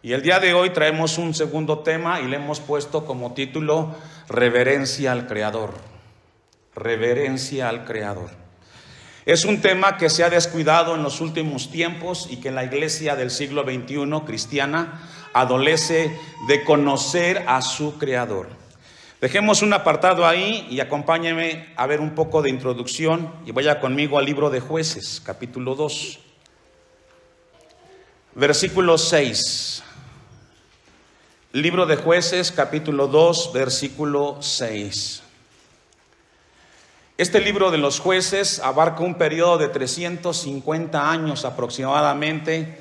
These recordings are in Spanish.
Y el día de hoy traemos un segundo tema y le hemos puesto como título Reverencia al Creador. Reverencia al Creador. Es un tema que se ha descuidado en los últimos tiempos y que la iglesia del siglo XXI cristiana adolece de conocer a su Creador. Dejemos un apartado ahí y acompáñenme a ver un poco de introducción y vaya conmigo al libro de Jueces, capítulo 2, versículo 6. Libro de Jueces, capítulo 2, versículo 6. Este libro de los jueces abarca un periodo de 350 años aproximadamente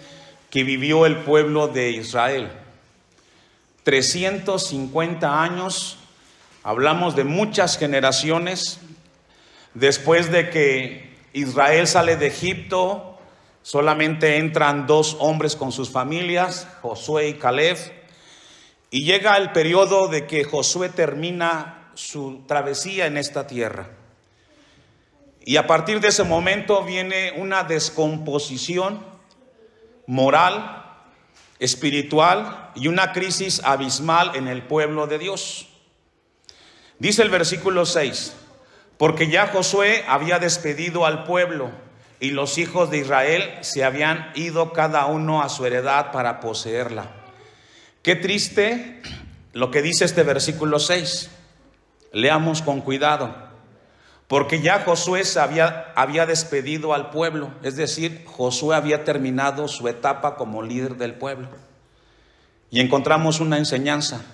que vivió el pueblo de Israel. 350 años, hablamos de muchas generaciones. Después de que Israel sale de Egipto, solamente entran 2 hombres con sus familias, Josué y Caleb. Y llega el periodo de que Josué termina su travesía en esta tierra. Y a partir de ese momento viene una descomposición moral, espiritual y una crisis abismal en el pueblo de Dios. Dice el versículo 6, porque ya Josué había despedido al pueblo y los hijos de Israel se habían ido cada uno a su heredad para poseerla. Qué triste lo que dice este versículo 6. Leamos con cuidado. Porque ya Josué había despedido al pueblo, es decir, Josué había terminado su etapa como líder del pueblo. Y encontramos una enseñanza: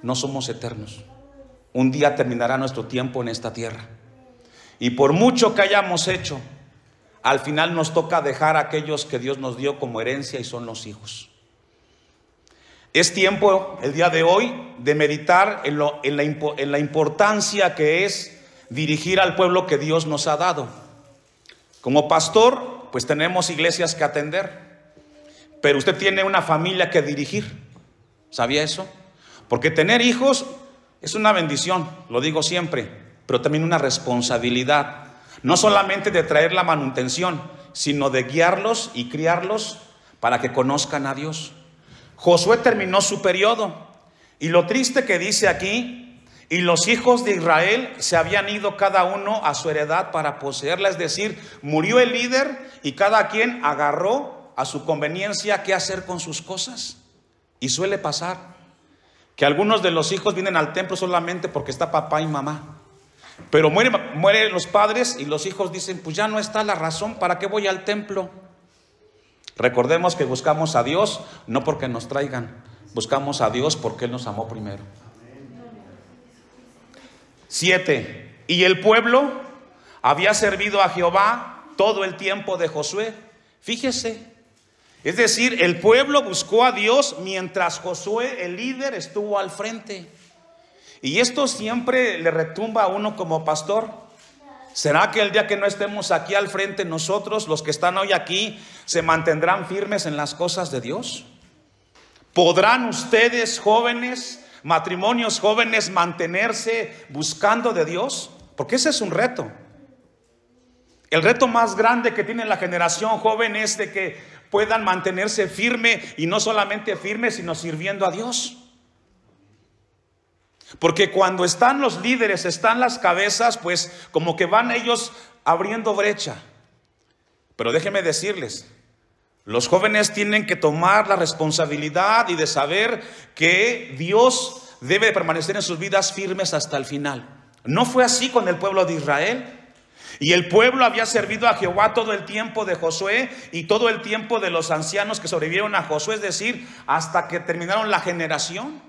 no somos eternos. Un día terminará nuestro tiempo en esta tierra. Y por mucho que hayamos hecho, al final nos toca dejar a aquellos que Dios nos dio como herencia y son los hijos. Es tiempo, el día de hoy, de meditar en la importancia que es dirigir al pueblo que Dios nos ha dado. Como pastor, pues tenemos iglesias que atender, pero usted tiene una familia que dirigir. ¿Sabía eso? Porque tener hijos es una bendición, lo digo siempre, pero también una responsabilidad, no solamente de traer la manutención, sino de guiarlos y criarlos para que conozcan a Dios. Josué terminó su periodo y lo triste que dice aquí: y los hijos de Israel se habían ido cada uno a su heredad para poseerla. Es decir, murió el líder y cada quien agarró a su conveniencia qué hacer con sus cosas. Y suele pasar que algunos de los hijos vienen al templo solamente porque está papá y mamá. Pero mueren los padres y los hijos dicen: pues ya no está la razón, ¿para qué voy al templo? Recordemos que buscamos a Dios no porque nos traigan, buscamos a Dios porque Él nos amó primero. 7. Y el pueblo había servido a Jehová todo el tiempo de Josué. Fíjese, es decir, el pueblo buscó a Dios mientras Josué, el líder, estuvo al frente. Y esto siempre le retumba a uno como pastor. ¿Será que el día que no estemos aquí al frente, nosotros, los que están hoy aquí, se mantendrán firmes en las cosas de Dios? ¿Podrán ustedes, jóvenes, matrimonios jóvenes, mantenerse buscando de Dios? Porque ese es un reto. El reto más grande que tiene la generación joven es de que puedan mantenerse firme, y no solamente firme, sino sirviendo a Dios. Porque cuando están los líderes, están las cabezas, pues como que van ellos abriendo brecha. Pero déjenme decirles, los jóvenes tienen que tomar la responsabilidad y de saber que Dios debe permanecer en sus vidas firmes hasta el final. No fue así con el pueblo de Israel. Y el pueblo había servido a Jehová todo el tiempo de Josué y todo el tiempo de los ancianos que sobrevivieron a Josué, es decir, hasta que terminaron la generación.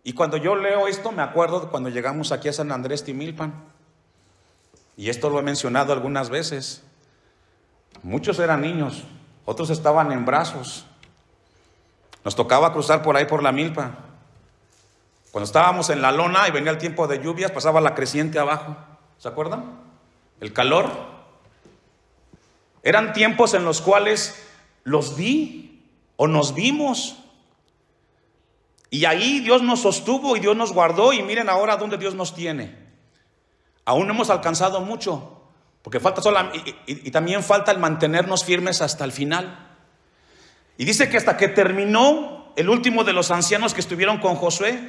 Y cuando yo leo esto, me acuerdo de cuando llegamos aquí a San Andrés Timilpan. Y esto lo he mencionado algunas veces. Muchos eran niños, otros estaban en brazos. Nos tocaba cruzar por ahí por la milpa. Cuando estábamos en la lona y venía el tiempo de lluvias, pasaba la creciente abajo. ¿Se acuerdan? El calor. Eran tiempos en los cuales los vi o nos vimos. Y ahí Dios nos sostuvo y Dios nos guardó, y miren ahora dónde Dios nos tiene. Aún no hemos alcanzado mucho, porque falta y también falta el mantenernos firmes hasta el final. Y dice que hasta que terminó el último de los ancianos que estuvieron con Josué,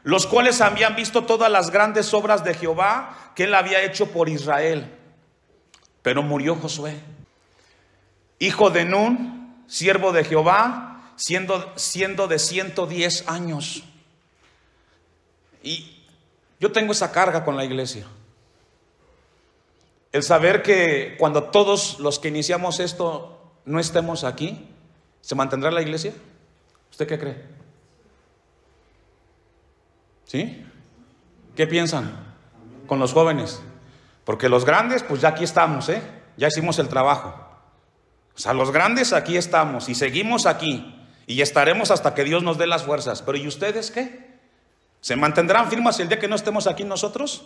los cuales habían visto todas las grandes obras de Jehová que él había hecho por Israel. Pero murió Josué, hijo de Nun, siervo de Jehová, siendo de 110 años. Y yo tengo esa carga con la iglesia. El saber que cuando todos los que iniciamos esto no estemos aquí, ¿se mantendrá la iglesia? ¿Usted qué cree? ¿Sí? ¿Qué piensan con los jóvenes? Porque los grandes, pues ya aquí estamos, ya hicimos el trabajo. O sea, los grandes aquí estamos y seguimos aquí y estaremos hasta que Dios nos dé las fuerzas. Pero ¿y ustedes qué? ¿Se mantendrán firmes el día que no estemos aquí nosotros?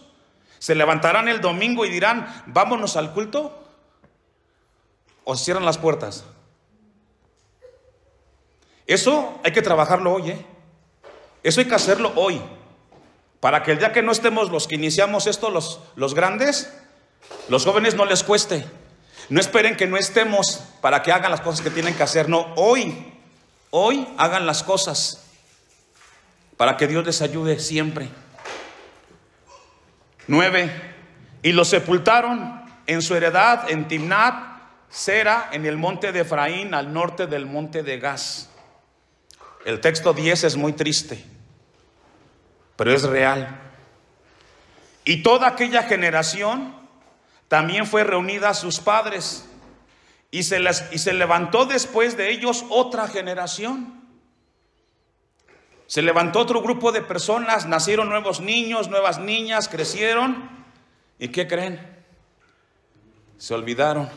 ¿Se levantarán el domingo y dirán, vámonos al culto? ¿O se cierran las puertas? Eso hay que trabajarlo hoy, Eso hay que hacerlo hoy. Para que el día que no estemos los que iniciamos esto, los grandes, los jóvenes no les cueste. No esperen que no estemos para que hagan las cosas que tienen que hacer. No, hoy hagan las cosas para que Dios les ayude siempre. 9. Y los sepultaron en su heredad en Timnat Sera, en el monte de Efraín, al norte del monte de Gaz. El texto 10 es muy triste, pero es real. Y toda aquella generación también fue reunida a sus padres, y se levantó después de ellos otra generación. Se levantó otro grupo de personas, nacieron nuevos niños, nuevas niñas, crecieron. ¿Y qué creen? Se olvidaron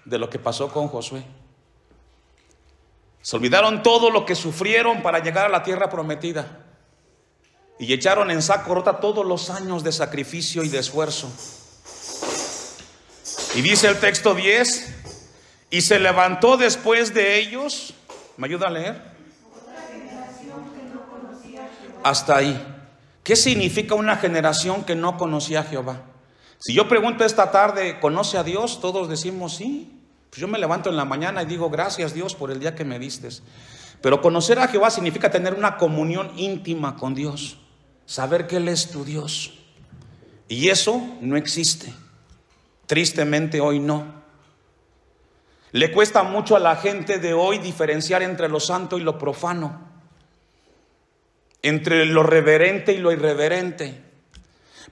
de lo que pasó con Josué. Se olvidaron todo lo que sufrieron para llegar a la tierra prometida. Y echaron en saco roto todos los años de sacrificio y de esfuerzo. Y dice el texto 10, y se levantó después de ellos, ¿me ayuda a leer? Hasta ahí. ¿Qué significa una generación que no conocía a Jehová? Si yo pregunto esta tarde, ¿conoce a Dios? Todos decimos sí. Pues yo me levanto en la mañana y digo, gracias Dios por el día que me diste. Pero conocer a Jehová significa tener una comunión íntima con Dios. Saber que Él es tu Dios. Y eso no existe. Tristemente hoy no. Le cuesta mucho a la gente de hoy diferenciar entre lo santo y lo profano, entre lo reverente y lo irreverente.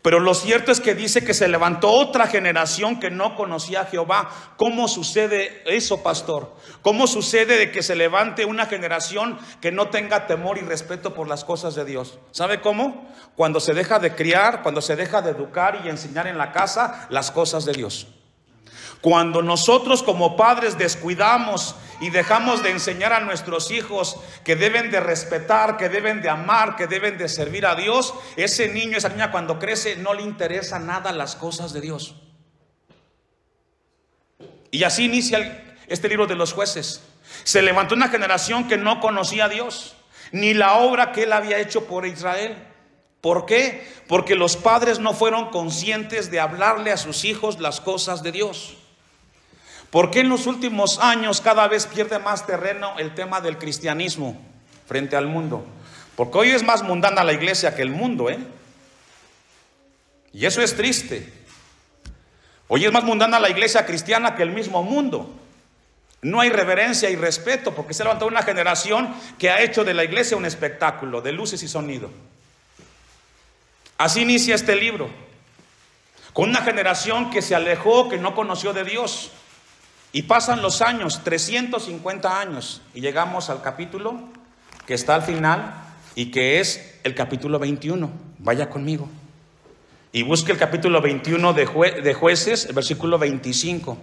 Pero lo cierto es que dice que se levantó otra generación que no conocía a Jehová. ¿Cómo sucede eso, pastor? ¿Cómo sucede de que se levante una generación que no tenga temor y respeto por las cosas de Dios? ¿Sabe cómo? Cuando se deja de criar, cuando se deja de educar y enseñar en la casa las cosas de Dios. Cuando nosotros como padres descuidamos y dejamos de enseñar a nuestros hijos que deben de respetar, que deben de amar, que deben de servir a Dios, ese niño, esa niña cuando crece no le interesa nada las cosas de Dios. Y así inicia este libro de los Jueces. Se levantó una generación que no conocía a Dios, ni la obra que Él había hecho por Israel. ¿Por qué? Porque los padres no fueron conscientes de hablarle a sus hijos las cosas de Dios. ¿Por qué en los últimos años cada vez pierde más terreno el tema del cristianismo frente al mundo? Porque hoy es más mundana la iglesia que el mundo, y eso es triste. Hoy es más mundana la iglesia cristiana que el mismo mundo. No hay reverencia y respeto porque se ha levantado una generación que ha hecho de la iglesia un espectáculo de luces y sonido. Así inicia este libro, con una generación que se alejó, que no conoció de Dios. Y pasan los años, 350 años, y llegamos al capítulo que está al final y que es el capítulo 21. Vaya conmigo y busque el capítulo 21 de Jueces, el versículo 25.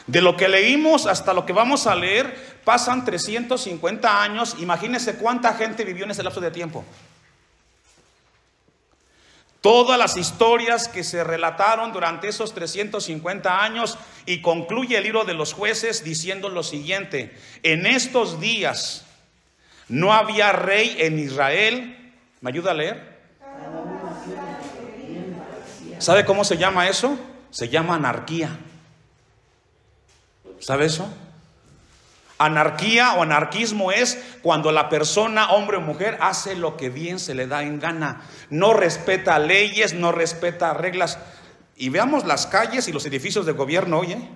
De lo que leímos hasta lo que vamos a leer pasan 350 años. Imagínense cuánta gente vivió en ese lapso de tiempo. Todas las historias que se relataron durante esos 350 años, y concluye el libro de los Jueces diciendo lo siguiente: en estos días no había rey en Israel. ¿Me ayuda a leer? ¿Sabe cómo se llama eso? Se llama anarquía. ¿Sabe eso? Anarquía o anarquismo es cuando la persona, hombre o mujer, hace lo que bien se le da en gana. No respeta leyes, no respeta reglas. Y veamos las calles y los edificios de gobierno hoy, ¿eh?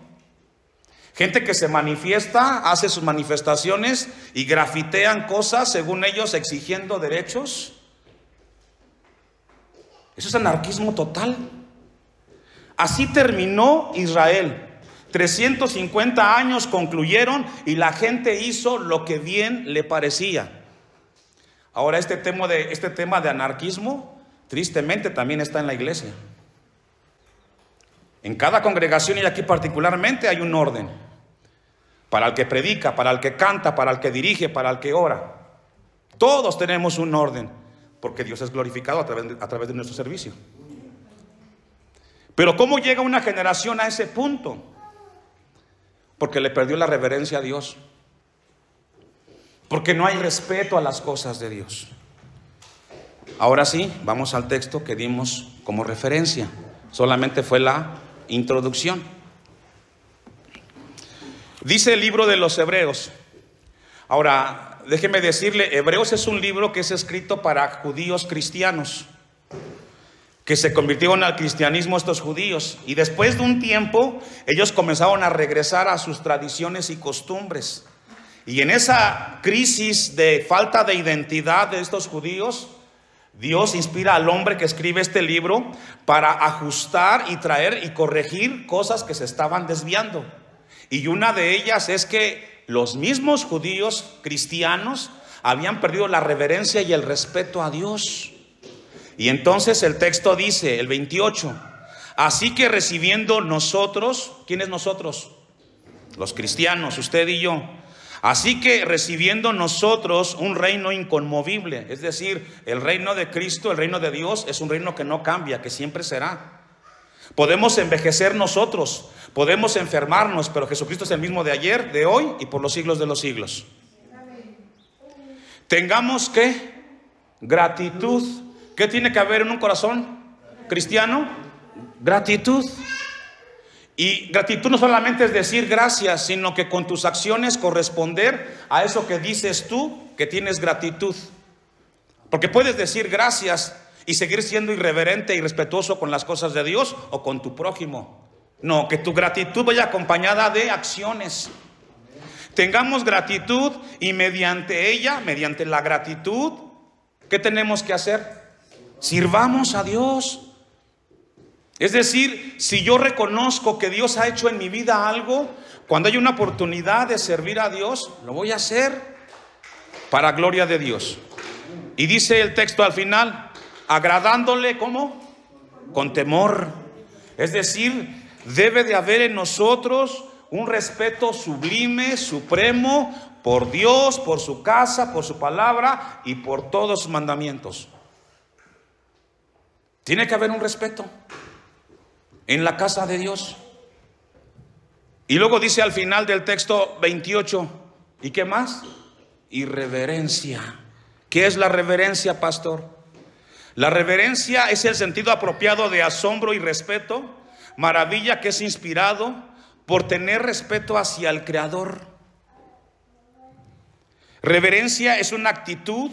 Gente que se manifiesta, hace sus manifestaciones y grafitean cosas, según ellos, exigiendo derechos. Eso es anarquismo total. Así terminó Israel. 350 años concluyeron y la gente hizo lo que bien le parecía. Ahora este tema de anarquismo, tristemente, también está en la iglesia. En cada congregación, y aquí particularmente, hay un orden. Para el que predica, para el que canta, para el que dirige, para el que ora. Todos tenemos un orden, porque Dios es glorificado a través de nuestro servicio. Pero ¿cómo llega una generación a ese punto? Porque le perdió la reverencia a Dios. Porque no hay respeto a las cosas de Dios. Ahora sí, vamos al texto que dimos como referencia. Solamente fue la introducción. Dice el libro de los Hebreos. Ahora, déjeme decirle, Hebreos es un libro que es escrito para judíos cristianos, que se convirtieron al cristianismo estos judíos. Y después de un tiempo, ellos comenzaron a regresar a sus tradiciones y costumbres. Y en esa crisis de falta de identidad de estos judíos, Dios inspira al hombre que escribe este libro para ajustar y traer y corregir cosas que se estaban desviando. Y una de ellas es que los mismos judíos cristianos habían perdido la reverencia y el respeto a Dios. Y entonces el texto dice, el 28, así que recibiendo nosotros, ¿quiénes nosotros? Los cristianos, usted y yo. Así que recibiendo nosotros un reino inconmovible, es decir, el reino de Cristo, el reino de Dios, es un reino que no cambia, que siempre será. Podemos envejecer nosotros, podemos enfermarnos, pero Jesucristo es el mismo de ayer, de hoy y por los siglos de los siglos. Tengamos ¿qué? Gratitud. ¿Qué tiene que haber en un corazón cristiano? Gratitud. Y gratitud no solamente es decir gracias, sino que con tus acciones corresponder a eso que dices tú, que tienes gratitud. Porque puedes decir gracias y seguir siendo irreverente y irrespetuoso con las cosas de Dios o con tu prójimo. No, que tu gratitud vaya acompañada de acciones. Tengamos gratitud y mediante ella, mediante la gratitud, ¿qué tenemos que hacer? Sirvamos a Dios. Es decir, si yo reconozco que Dios ha hecho en mi vida algo, cuando hay una oportunidad de servir a Dios, lo voy a hacer para gloria de Dios. Y dice el texto al final, agradándole, ¿cómo? Con temor. Es decir, debe de haber en nosotros un respeto sublime, supremo, por Dios, por su casa, por su palabra y por todos sus mandamientos. Tiene que haber un respeto en la casa de Dios. Y luego dice al final del texto 28, ¿y qué más? Y reverencia. ¿Qué es la reverencia, pastor? La reverencia es el sentido apropiado de asombro y respeto, maravilla que es inspirado por tener respeto hacia el Creador. Reverencia es una actitud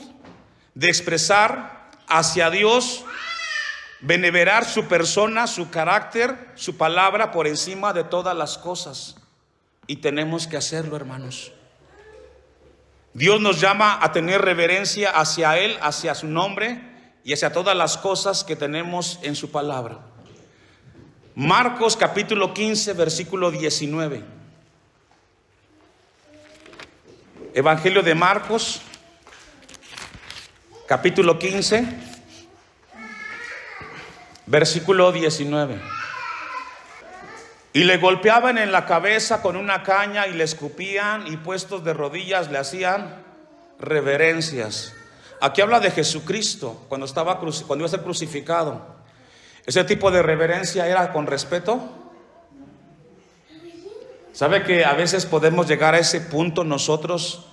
de expresar hacia Dios, venerar su persona, su carácter, su palabra por encima de todas las cosas. Y tenemos que hacerlo, hermanos. Dios nos llama a tener reverencia hacia Él, hacia su nombre y hacia todas las cosas que tenemos en su palabra. Marcos capítulo 15, versículo 19. Evangelio de Marcos, capítulo 15. Versículo 19. Y le golpeaban en la cabeza con una caña y le escupían y puestos de rodillas le hacían reverencias. Aquí habla de Jesucristo cuando iba a ser crucificado. Ese tipo de reverencia era con respeto. ¿Sabe que a veces podemos llegar a ese punto nosotros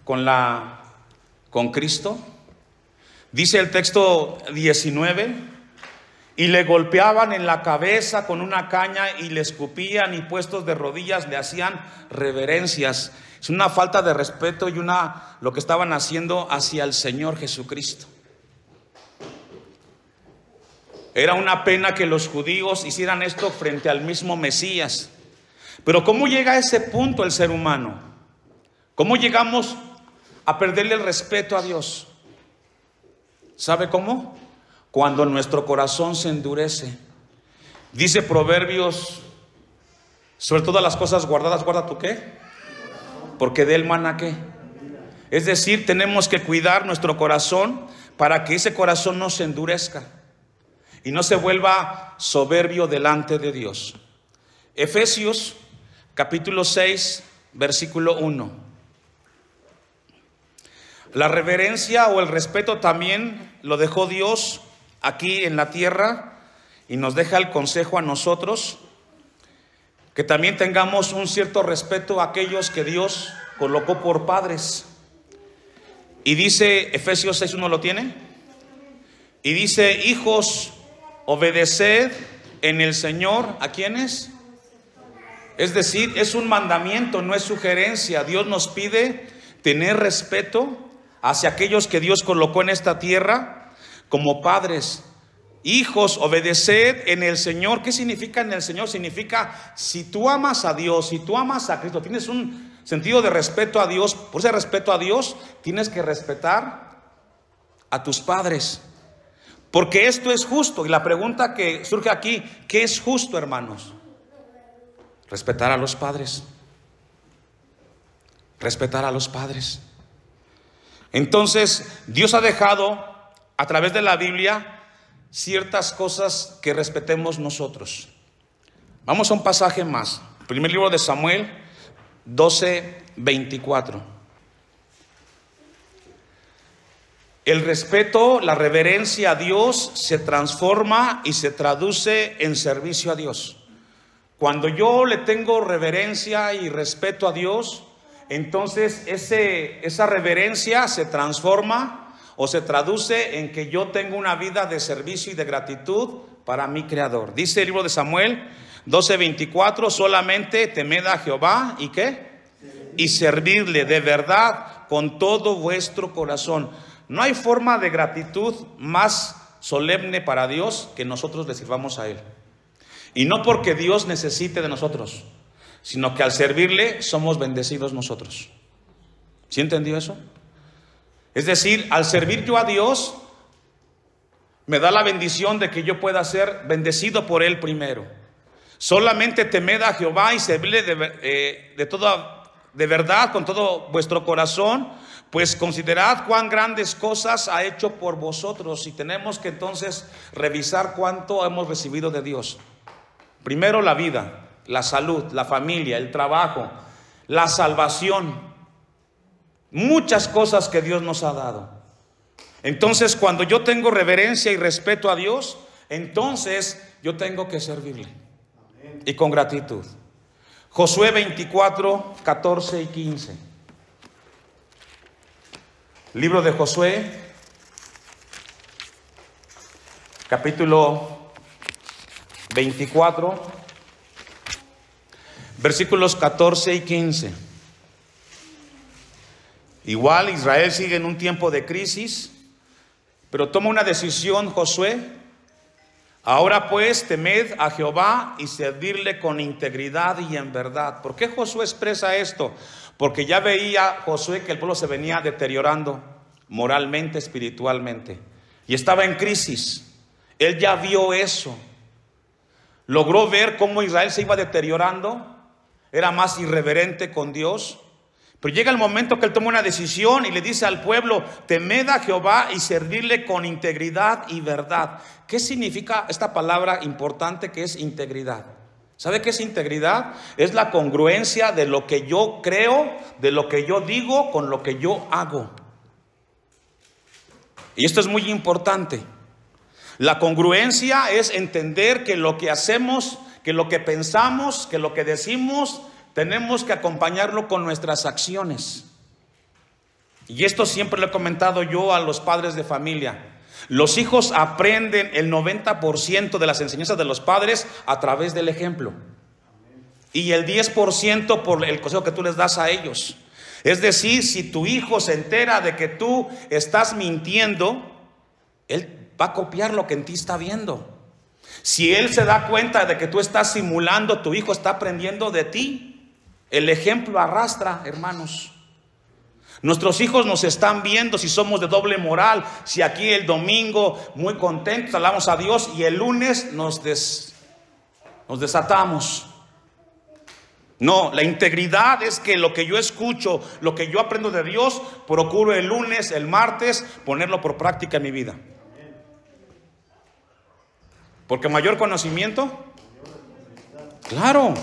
con Cristo? Dice el texto 19. y le golpeaban en la cabeza con una caña y le escupían, y puestos de rodillas le hacían reverencias. Es una falta de respeto y lo que estaban haciendo hacia el Señor Jesucristo. Era una pena que los judíos hicieran esto frente al mismo Mesías. Pero ¿cómo llega a ese punto el ser humano? ¿Cómo llegamos a perderle el respeto a Dios? ¿Sabe cómo? Cuando nuestro corazón se endurece. Dice Proverbios: sobre todas las cosas guardadas, guarda tu ¿qué? Porque de él mana ¿qué? Es decir, tenemos que cuidar nuestro corazón para que ese corazón no se endurezca y no se vuelva soberbio delante de Dios. Efesios capítulo 6, versículo 1. La reverencia o el respeto también lo dejó Dios aquí en la tierra, y nos deja el consejo a nosotros que también tengamos un cierto respeto a aquellos que Dios colocó por padres. Y dice Efesios 6:1, ¿lo tiene? Y dice: hijos, obedeced en el Señor, ¿a quiénes? Es decir, es un mandamiento, no es sugerencia. Dios nos pide tener respeto hacia aquellos que Dios colocó en esta tierra como padres. Hijos, obedeced en el Señor. ¿Qué significa en el Señor? Significa, si tú amas a Dios, si tú amas a Cristo, tienes un sentido de respeto a Dios. Por ese respeto a Dios tienes que respetar a tus padres, porque esto es justo. Y la pregunta que surge aquí: ¿qué es justo, hermanos? Respetar a los padres. Respetar a los padres. Entonces, Dios ha dejado a través de la Biblia ciertas cosas que respetemos nosotros. Vamos a un pasaje más. Primer libro de Samuel 12:24. El respeto, la reverencia a Dios se transforma y se traduce en servicio a Dios. Cuando yo le tengo reverencia y respeto a Dios, entonces esa reverencia se transforma o se traduce en que yo tengo una vida de servicio y de gratitud para mi Creador. Dice el libro de Samuel 12:24: solamente temed a Jehová, ¿y qué? Y servirle de verdad con todo vuestro corazón. No hay forma de gratitud más solemne para Dios que nosotros le sirvamos a Él. Y no porque Dios necesite de nosotros, sino que al servirle somos bendecidos nosotros. ¿Sí entendió eso? Es decir, al servir yo a Dios, me da la bendición de que yo pueda ser bendecido por Él primero. Solamente temed a Jehová y servirle de verdad con todo vuestro corazón, pues considerad cuán grandes cosas ha hecho por vosotros. Y tenemos que entonces revisar cuánto hemos recibido de Dios. Primero, la vida, la salud, la familia, el trabajo, la salvación. Muchas cosas que Dios nos ha dado. Entonces, cuando yo tengo reverencia y respeto a Dios, entonces yo tengo que servirle. Y con gratitud. Josué 24, 14 y 15. Libro de Josué, capítulo 24, versículos 14 y 15. Igual Israel sigue en un tiempo de crisis, pero toma una decisión Josué. Ahora pues temed a Jehová y servirle con integridad y en verdad. ¿Por qué Josué expresa esto? Porque ya veía Josué que el pueblo se venía deteriorando moralmente, espiritualmente, y estaba en crisis. Él ya vio eso. Logró ver cómo Israel se iba deteriorando, era más irreverente con Dios. Pero llega el momento que él toma una decisión y le dice al pueblo: temed a Jehová y servirle con integridad y verdad. ¿Qué significa esta palabra importante que es integridad? ¿Sabe qué es integridad? Es la congruencia de lo que yo creo, de lo que yo digo con lo que yo hago. Y esto es muy importante. La congruencia es entender que lo que hacemos, que lo que pensamos, que lo que decimos, tenemos que acompañarlo con nuestras acciones. Y esto siempre lo he comentado yo a los padres de familia. Los hijos aprenden el 90% de las enseñanzas de los padres a través del ejemplo. Y el 10% por el consejo que tú les das a ellos. Es decir, si tu hijo se entera de que tú estás mintiendo, él va a copiar lo que en ti está viendo. Si él se da cuenta de que tú estás simulando, tu hijo está aprendiendo de ti. El ejemplo arrastra, hermanos. Nuestros hijos nos están viendo si somos de doble moral, si aquí el domingo muy contentos alabamos a Dios y el lunes nos desatamos. No, la integridad es que lo que yo escucho, lo que yo aprendo de Dios, procuro el lunes, el martes, ponerlo por práctica en mi vida. Porque mayor conocimiento, claro.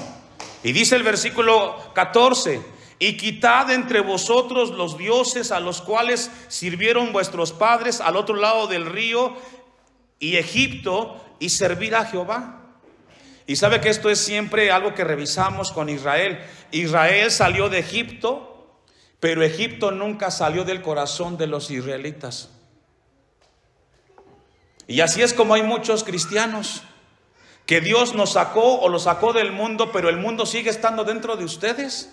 Y dice el versículo 14: y quitad entre vosotros los dioses a los cuales sirvieron vuestros padres al otro lado del río y Egipto, y servir a Jehová. Y sabe que esto es siempre algo que revisamos con Israel. Israel salió de Egipto, pero Egipto nunca salió del corazón de los israelitas. Y así es como hay muchos cristianos que Dios nos sacó o los sacó del mundo, pero el mundo sigue estando dentro de ustedes.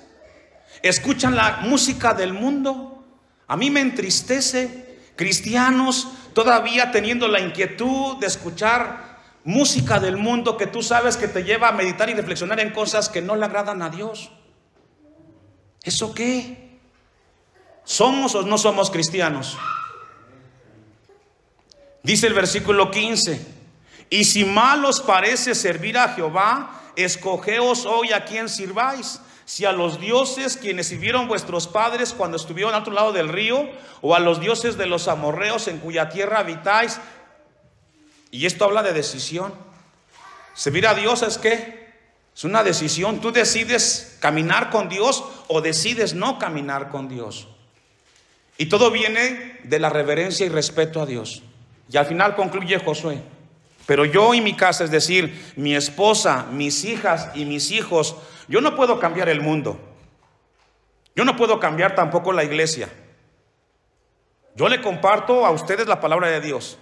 Escuchan la música del mundo. A mí me entristece cristianos todavía teniendo la inquietud de escuchar música del mundo que tú sabes que te lleva a meditar y reflexionar en cosas que no le agradan a Dios. ¿Eso qué? ¿Somos o no somos cristianos? Dice el versículo 15: y si mal os parece servir a Jehová, escogeos hoy a quién sirváis, si a los dioses quienes sirvieron vuestros padres cuando estuvieron al otro lado del río, o a los dioses de los amorreos en cuya tierra habitáis. Y esto habla de decisión. Servir a Dios es ¿qué? Es una decisión. Tú decides caminar con Dios o decides no caminar con Dios. Y todo viene de la reverencia y respeto a Dios. Y al final concluye Josué: pero yo y mi casa, es decir, mi esposa, mis hijas y mis hijos, yo no puedo cambiar el mundo. Yo no puedo cambiar tampoco la iglesia. Yo le comparto a ustedes la palabra de Dios.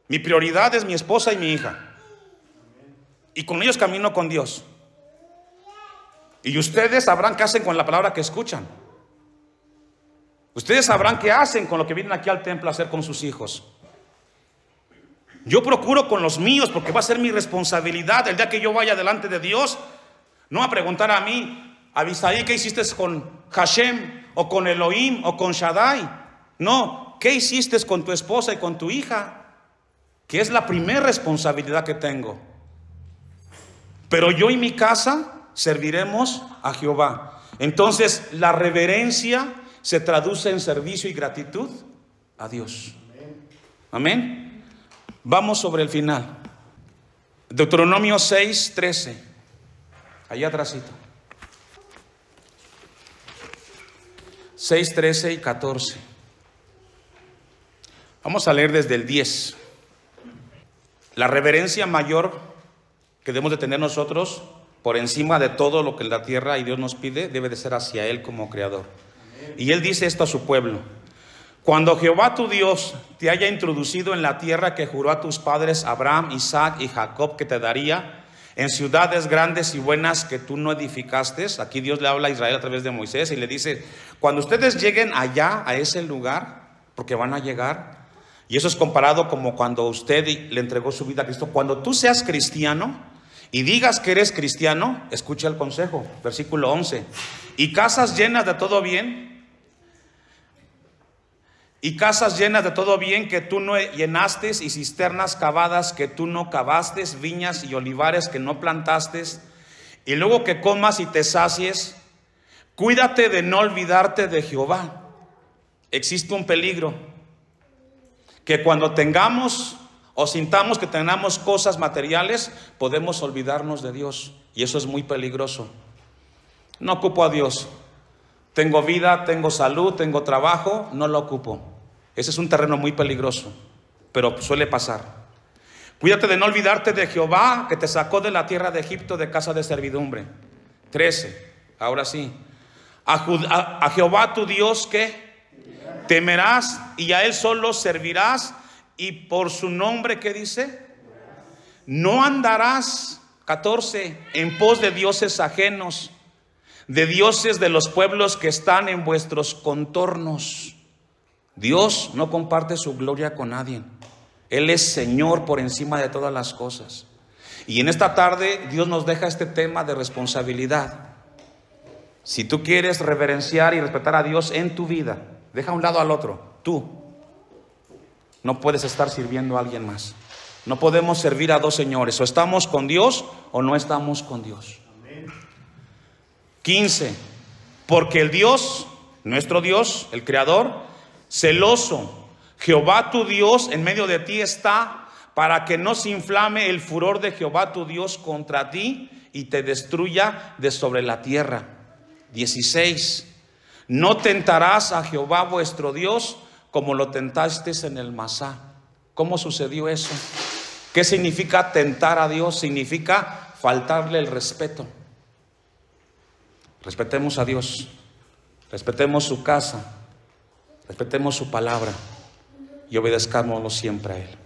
Mi prioridad es mi esposa y mi hija. Y con ellos camino con Dios. Y ustedes sabrán qué hacen con la palabra que escuchan. Ustedes sabrán qué hacen con lo que vienen aquí al templo a hacer con sus hijos. Yo procuro con los míos, porque va a ser mi responsabilidad el día que yo vaya delante de Dios. No a preguntar a mí: Abisaí, ¿qué hiciste con Hashem? O con Elohim, o con Shaddai. No, ¿qué hiciste con tu esposa y con tu hija? Que es la primera responsabilidad que tengo. Pero yo y mi casa serviremos a Jehová. Entonces la reverencia se traduce en servicio y gratitud a Dios. Amén. Vamos sobre el final. Deuteronomio 6:13. Allá atrásito. 6, 13 y 14. Vamos a leer desde el 10. La reverencia mayor que debemos de tener nosotros, por encima de todo lo que la tierra y Dios nos pide, debe de ser hacia Él como Creador. Y Él dice esto a su pueblo: cuando Jehová tu Dios te haya introducido en la tierra que juró a tus padres Abraham, Isaac y Jacob que te daría, en ciudades grandes y buenas que tú no edificaste. Aquí Dios le habla a Israel a través de Moisés y le dice: cuando ustedes lleguen allá, a ese lugar, porque van a llegar. Y eso es comparado como cuando usted le entregó su vida a Cristo. Cuando tú seas cristiano y digas que eres cristiano, escucha el consejo, versículo 11: y casas llenas de todo bien, que tú no llenaste, y cisternas cavadas que tú no cavaste, viñas y olivares que no plantaste, y luego que comas y te sacies, cuídate de no olvidarte de Jehová. Existe un peligro, que cuando tengamos o sintamos que tenemos cosas materiales, podemos olvidarnos de Dios. Y eso es muy peligroso. No ocupo a Dios. Tengo vida, tengo salud, tengo trabajo, no lo ocupo. Ese es un terreno muy peligroso, pero suele pasar. Cuídate de no olvidarte de Jehová, que te sacó de la tierra de Egipto, de casa de servidumbre. 13, ahora sí. A Jehová tu Dios, ¿qué? Temerás y a Él solo servirás, y por su nombre, ¿qué dice? No andarás, 14, en pos de dioses ajenos, de dioses de los pueblos que están en vuestros contornos. Dios no comparte su gloria con nadie. Él es Señor por encima de todas las cosas. Y en esta tarde Dios nos deja este tema de responsabilidad. Si tú quieres reverenciar y respetar a Dios en tu vida, deja a un lado al otro. Tú no puedes estar sirviendo a alguien más. No podemos servir a dos señores. O estamos con Dios o no estamos con Dios. 15. Porque el Dios, nuestro Dios, el Creador, celoso, Jehová tu Dios en medio de ti está, para que no se inflame el furor de Jehová tu Dios contra ti y te destruya de sobre la tierra. 16. No tentarás a Jehová vuestro Dios como lo tentaste en el Masá. ¿Cómo sucedió eso? ¿Qué significa tentar a Dios? Significa faltarle el respeto. Respetemos a Dios, respetemos su casa, respetemos su palabra y obedezcámoslo siempre a Él.